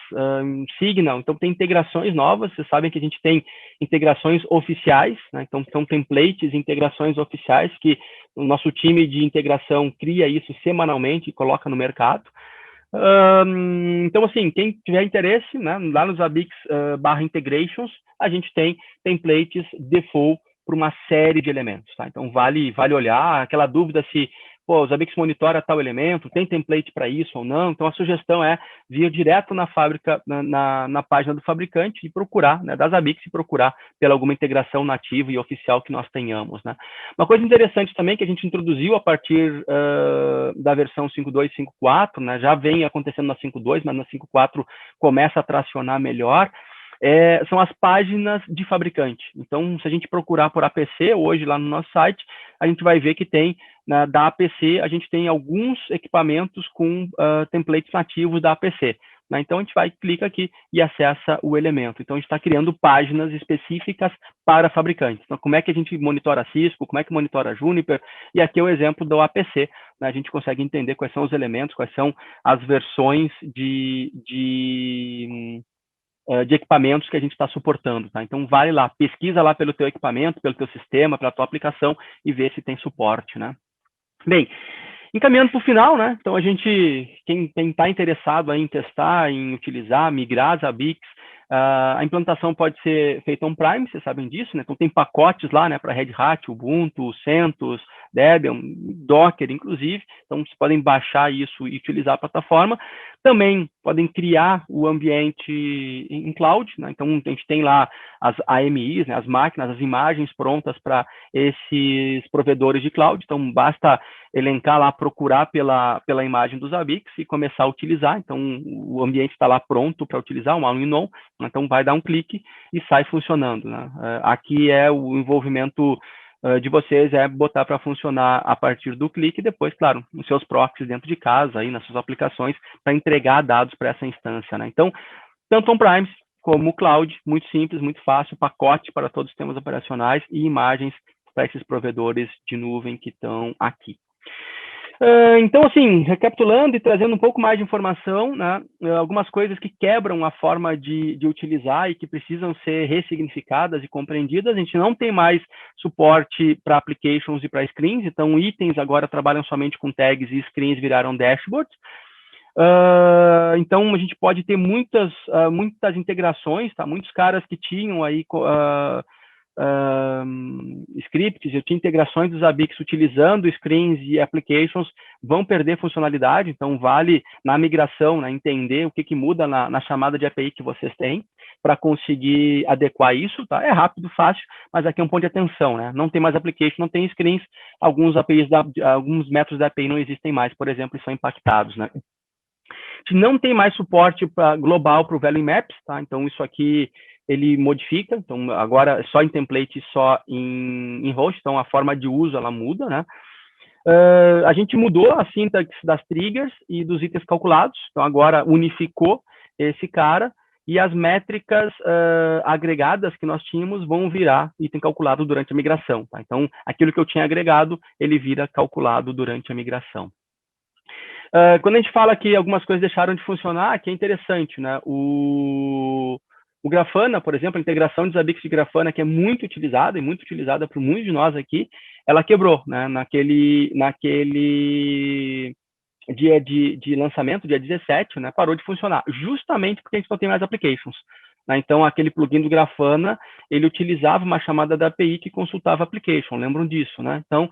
Signal. Então, tem integrações novas. Vocês sabem que a gente tem integrações oficiais, né? Então, são templates, integrações oficiais que o nosso time de integração cria isso semanalmente e coloca no mercado. Então, assim, quem tiver interesse, né, lá nos Zabbix /integrations, a gente tem templates default para uma série de elementos, tá? Então, vale olhar, aquela dúvida se, pô, o Zabbix monitora tal elemento, tem template para isso ou não. Então, a sugestão é vir direto na fábrica, na página do fabricante e procurar, né, da Zabbix, e procurar pela alguma integração nativa e oficial que nós tenhamos, né? Uma coisa interessante também que a gente introduziu a partir da versão 5.2 e 5.4, né, já vem acontecendo na 5.2, mas na 5.4 começa a tracionar melhor, são as páginas de fabricante. Então, se a gente procurar por APC, hoje lá no nosso site, a gente vai ver que tem, da APC, a gente tem alguns equipamentos com templates nativos da APC. Né? Então, a gente vai, clica aqui e acessa o elemento. Então, a gente está criando páginas específicas para fabricantes. Então, como é que a gente monitora Cisco, como é que monitora Juniper, e aqui é o exemplo do APC. Né? A gente consegue entender quais são os elementos, quais são as versões de equipamentos que a gente está suportando, tá? Então, vale lá, pesquisa lá pelo teu equipamento, pelo teu sistema, pela tua aplicação e vê se tem suporte, né? Bem, encaminhando para o final, né? Então, quem está interessado em testar, em utilizar, migrar Zabbix, a implantação pode ser feita on-prime, vocês sabem disso, né? Então, tem pacotes lá, né, para Red Hat, Ubuntu, CentOS, Debian, Docker, inclusive. Então, vocês podem baixar isso e utilizar a plataforma. Também podem criar o ambiente em cloud, né? Então, a gente tem lá as AMIs, né, as máquinas, as imagens prontas para esses provedores de cloud. Então, basta elencar lá, procurar pela imagem dos Zabbix e começar a utilizar. Então, o ambiente está lá pronto para utilizar, um all-in-one. Então, vai dar um clique e sai funcionando. Né? Aqui é o envolvimento de vocês, é botar para funcionar a partir do clique e depois, claro, nos seus proxies dentro de casa, aí, nas suas aplicações, para entregar dados para essa instância. Né? Então, tanto on-prime como cloud, muito simples, muito fácil, pacote para todos os sistemas operacionais e imagens para esses provedores de nuvem que estão aqui. Então, assim, recapitulando e trazendo um pouco mais de informação, né, algumas coisas que quebram a forma de utilizar e que precisam ser ressignificadas e compreendidas. A gente não tem mais suporte para applications e para screens, então itens agora trabalham somente com tags e screens viraram dashboards. Então, a gente pode ter muitas integrações, tá? Muitos caras que tinham aí scripts, eu tinha integrações dos Zabbix utilizando screens e applications, vão perder funcionalidade, então vale na migração, né, entender o que muda na chamada de API que vocês têm para conseguir adequar isso, tá? É rápido, fácil, mas aqui é um ponto de atenção, né? Não tem mais application, não tem screens, alguns métodos da API não existem mais, por exemplo, e são impactados, né? A gente não tem mais suporte global para o Value Maps, tá? Então isso aqui ele modifica, então agora só em template, só em host, então a forma de uso ela muda, né? A gente mudou a sintaxe das triggers e dos itens calculados, então agora unificou esse cara e as métricas agregadas que nós tínhamos vão virar item calculado durante a migração, tá? Então aquilo que eu tinha agregado, ele vira calculado durante a migração. Quando a gente fala que algumas coisas deixaram de funcionar, que é interessante, né? O Grafana, por exemplo, a integração de Zabbix de Grafana, que é muito utilizada, e muito utilizada por muitos de nós aqui, ela quebrou, né? Naquele dia de lançamento, dia 17, né? Parou de funcionar, justamente porque a gente não tem mais applications. Né? Então, aquele plugin do Grafana, ele utilizava uma chamada da API que consultava a application, lembram disso, né? Então,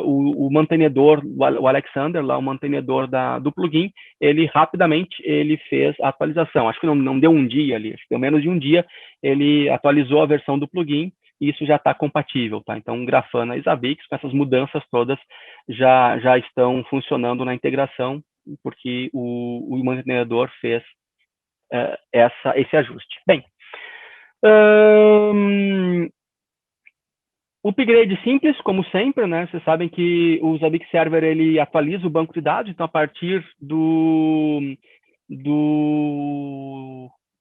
o mantenedor, o Alexander, lá, o mantenedor do plugin, ele rapidamente fez a atualização. Acho que não deu um dia ali, acho que deu menos de um dia, ele atualizou a versão do plugin e isso já está compatível, tá? Então, Grafana e Zabbix, com essas mudanças todas, já estão funcionando na integração, porque o mantenedor fez esse ajuste. Bem, o upgrade simples, como sempre, né? Vocês sabem que o Zabbix Server ele atualiza o banco de dados, então a partir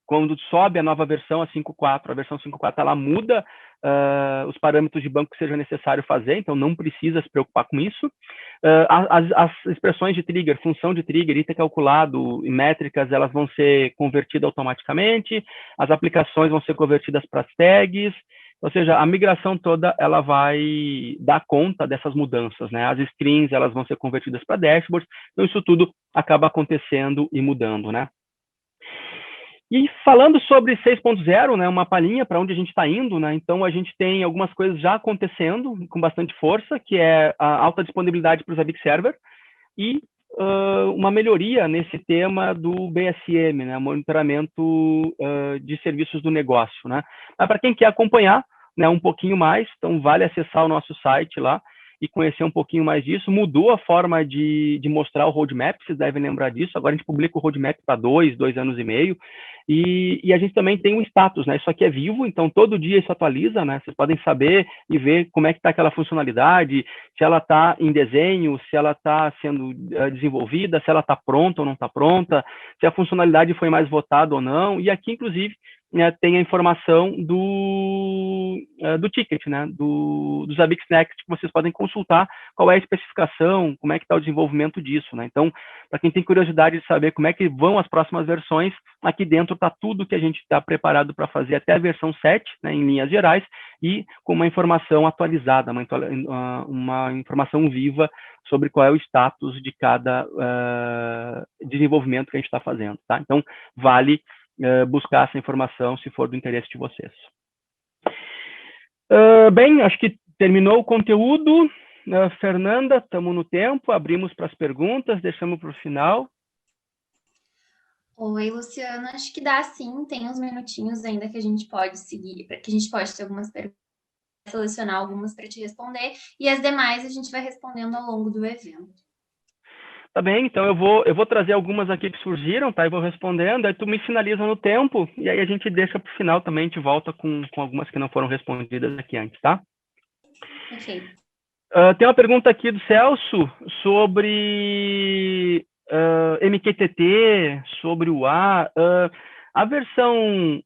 quando sobe a nova versão, a 5.4, a versão 5.4, ela muda os parâmetros de banco que seja necessário fazer, então não precisa se preocupar com isso. As expressões de trigger, função de trigger, item calculado e métricas, elas vão ser convertidas automaticamente, as aplicações vão ser convertidas para as tags, Ou seja, a migração toda ela vai dar conta dessas mudanças, né? As screens elas vão ser convertidas para dashboards, então isso tudo acaba acontecendo e mudando, né? E falando sobre 6.0, né, uma palhinha para onde a gente está indo, né? Então a gente tem algumas coisas já acontecendo com bastante força, que é a alta disponibilidade para o Zabbix Server e uma melhoria nesse tema do BSM, né, monitoramento de serviços do negócio, né? Mas para quem quer acompanhar, né, um pouquinho mais, então vale acessar o nosso site lá e conhecer um pouquinho mais disso. Mudou a forma de mostrar o roadmap, vocês devem lembrar disso. Agora a gente publica o roadmap para 2 anos e meio. E a gente também tem um status, né? Isso aqui é vivo, então todo dia isso atualiza, né? Vocês podem saber e ver como é que está aquela funcionalidade, se ela está em desenho, se ela está sendo desenvolvida, se ela está pronta ou não está pronta, se a funcionalidade foi mais votada ou não. E aqui, inclusive, tem a informação do ticket, né, do Zabbix Next, que vocês podem consultar qual é a especificação, como é que está o desenvolvimento disso, né? Então, para quem tem curiosidade de saber como é que vão as próximas versões, aqui dentro está tudo que a gente está preparado para fazer até a versão 7, né, em linhas gerais, e com uma informação atualizada, uma informação viva sobre qual é o status de cada desenvolvimento que a gente está fazendo, tá? Então, vale buscar essa informação se for do interesse de vocês. Bem, acho que terminou o conteúdo. Fernanda, estamos no tempo, abrimos para as perguntas, deixamos para o final. Oi, Luciana, acho que dá sim, tem uns minutinhos ainda que a gente pode seguir, que a gente pode ter algumas perguntas, selecionar algumas para te responder, e as demais a gente vai respondendo ao longo do evento. Tá bem, então eu vou trazer algumas aqui que surgiram, tá? E vou respondendo, aí tu me finaliza no tempo, e aí a gente deixa para o final também, a gente volta com algumas que não foram respondidas aqui antes, tá? Ok. Tem uma pergunta aqui do Celso sobre MQTT, sobre o A. A versão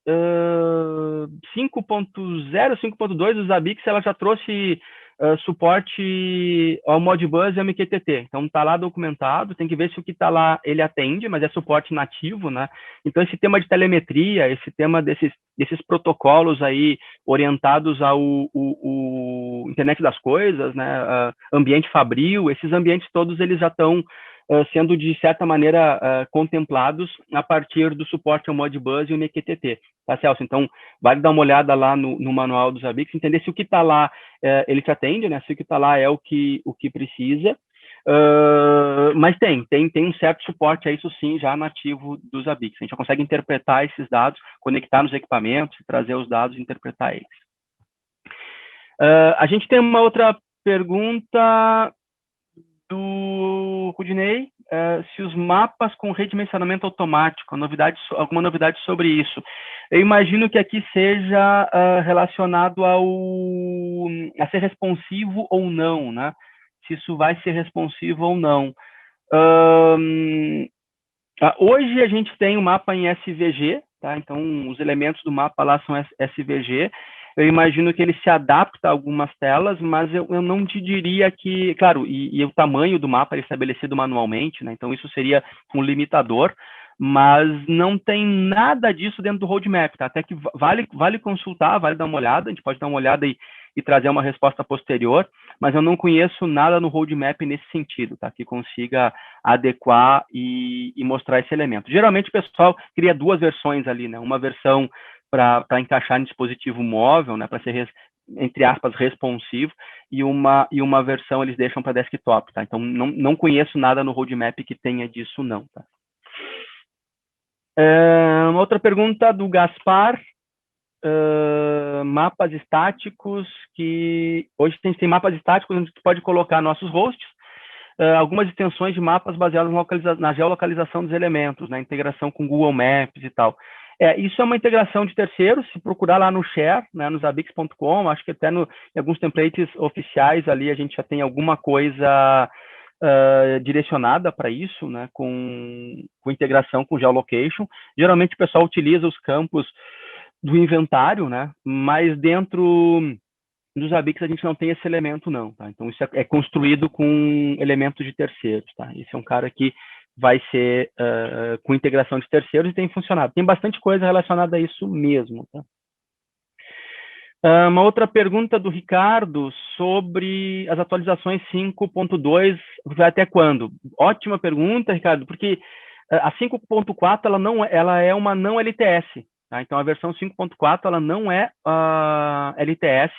5.0, 5.2 do Zabbix, ela já trouxe suporte ao Modbus e ao MQTT. Então, está lá documentado, tem que ver se o que está lá ele atende, mas é suporte nativo, né? Então, esse tema de telemetria, esse tema desses protocolos aí orientados ao internet das coisas, né? Ambiente fabril, esses ambientes todos eles já estão sendo, de certa maneira, contemplados a partir do suporte ao Modbus e o MQTT. Tá, Celso? Então, vale dar uma olhada lá no manual dos Zabbix, entender se o que está lá ele te atende, né? Se o que está lá é o que precisa. Mas tem um certo suporte a isso sim, já nativo dos Zabbix. A gente já consegue interpretar esses dados, conectar nos equipamentos, trazer os dados e interpretar eles. A gente tem uma outra pergunta do Rudinei, se os mapas com redimensionamento automático, alguma novidade sobre isso. Eu imagino que aqui seja relacionado a ser responsivo ou não, né? Se isso vai ser responsivo ou não. Hoje a gente tem um mapa em SVG, tá? Então os elementos do mapa lá são SVG. Eu imagino que ele se adapta a algumas telas, mas eu não te diria que... Claro, e o tamanho do mapa é estabelecido manualmente, né? Então isso seria um limitador, mas não tem nada disso dentro do roadmap, tá? Até que vale consultar, vale dar uma olhada, a gente pode dar uma olhada e trazer uma resposta posterior, mas eu não conheço nada no roadmap nesse sentido, tá? Que consiga adequar e mostrar esse elemento. Geralmente o pessoal cria duas versões ali, né? Uma versão para encaixar em dispositivo móvel, né, para ser, entre aspas, responsivo, e uma versão eles deixam para desktop, tá? Então, não conheço nada no roadmap que tenha disso, não, tá? Uma outra pergunta do Gaspar, mapas estáticos, que hoje tem mapas estáticos onde você pode colocar nossos hosts, algumas extensões de mapas baseadas na geolocalização dos elementos, na integração com Google Maps e tal. Isso é uma integração de terceiros, se procurar lá no share, né, no zabbix.com, acho que até em alguns templates oficiais ali a gente já tem alguma coisa direcionada para isso, né, com integração com geolocation. Geralmente o pessoal utiliza os campos do inventário, né, mas dentro dos Zabbix a gente não tem esse elemento não, tá? Então isso é construído com elementos de terceiros, tá? Esse é um cara que vai ser com integração de terceiros e tem funcionado. Tem bastante coisa relacionada a isso mesmo, tá? Uma outra pergunta do Ricardo sobre as atualizações 5.2, vai até quando? Ótima pergunta, Ricardo, porque a 5.4 ela é uma não LTS, tá? Então a versão 5.4 ela não é LTS,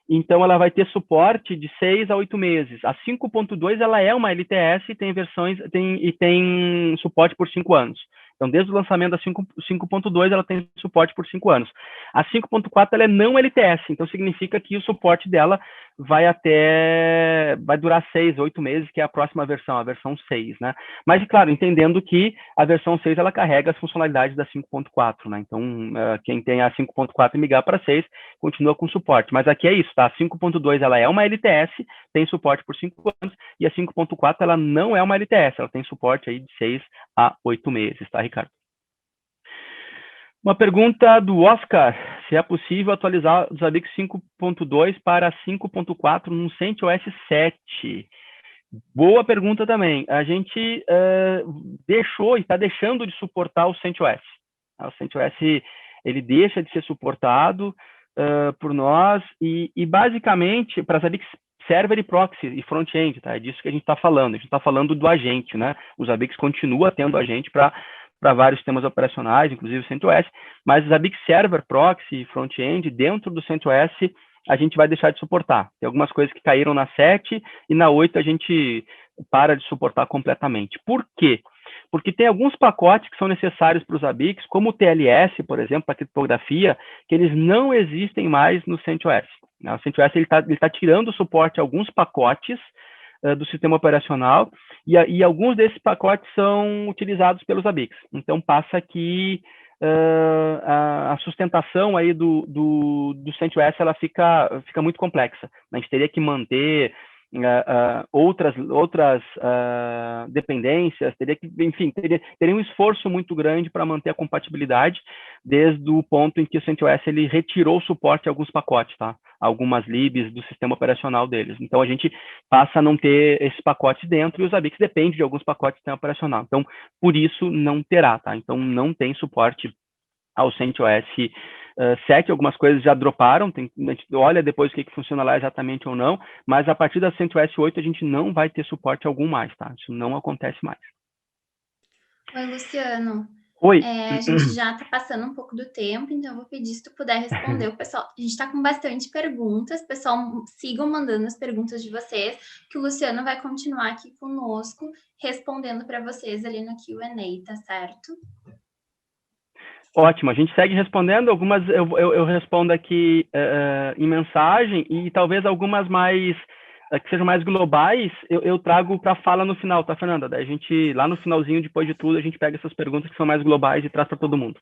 então ela vai ter suporte de 6 a 8 meses. A 5.2 ela é uma LTS e tem suporte por 5 anos. Então, desde o lançamento da 5.2, ela tem suporte por 5 anos. A 5.4 ela é não LTS, então significa que o suporte dela vai durar 6, 8 meses, que é a próxima versão, a versão 6, né? Mas, claro, entendendo que a versão 6 ela carrega as funcionalidades da 5.4, né? Então, quem tem a 5.4 e migrar para 6, continua com suporte. Mas aqui é isso, tá? A 5.2 ela é uma LTS, tem suporte por 5 anos, e a 5.4 ela não é uma LTS, ela tem suporte aí de 6 a 8 meses, tá, Ricardo? Uma pergunta do Oscar, se é possível atualizar o Zabbix 5.2 para 5.4 no CentOS 7. Boa pergunta também. A gente deixou e está deixando de suportar o CentOS. O CentOS ele deixa de ser suportado por nós e basicamente para Zabbix server e proxy e front-end, tá? É disso que a gente está falando. A gente está falando do agente, né? O Zabbix continua tendo agente para vários sistemas operacionais, inclusive o CentOS, mas o Zabbix server, proxy e front-end dentro do CentOS a gente vai deixar de suportar. Tem algumas coisas que caíram na 7 e na 8 a gente para de suportar completamente. Por quê? Porque tem alguns pacotes que são necessários para os Zabbix, como o TLS, por exemplo, para criptografia, que eles não existem mais no CentOS. O CentOS está tirando o suporte a alguns pacotes do sistema operacional e alguns desses pacotes são utilizados pelos Zabbix. Então, passa que a sustentação aí do CentOS ela fica muito complexa. A gente teria que manter outras dependências, teria um esforço muito grande para manter a compatibilidade desde o ponto em que o CentOS ele retirou o suporte a alguns pacotes, tá? Algumas libs do sistema operacional deles. Então, a gente passa a não ter esses pacotes dentro e os Zabbix depende de alguns pacotes do sistema operacional. Então, por isso, não terá, tá? Então, não tem suporte ao CentOS 7, algumas coisas já droparam, a gente olha depois o que funciona lá exatamente ou não, mas a partir da CentOS 8 a gente não vai ter suporte algum mais, tá? Isso não acontece mais. Oi, Luciano. Oi. A gente já está passando um pouco do tempo, então eu vou pedir se tu puder responder o pessoal. A gente está com bastante perguntas, pessoal, sigam mandando as perguntas de vocês, que o Luciano vai continuar aqui conosco, respondendo para vocês ali no Q&A, tá certo? Ótimo, a gente segue respondendo, algumas eu respondo aqui em mensagem e talvez algumas mais que sejam mais globais, eu trago para fala no final, tá, Fernanda? Daí a gente, lá no finalzinho, depois de tudo, a gente pega essas perguntas que são mais globais e traz para todo mundo.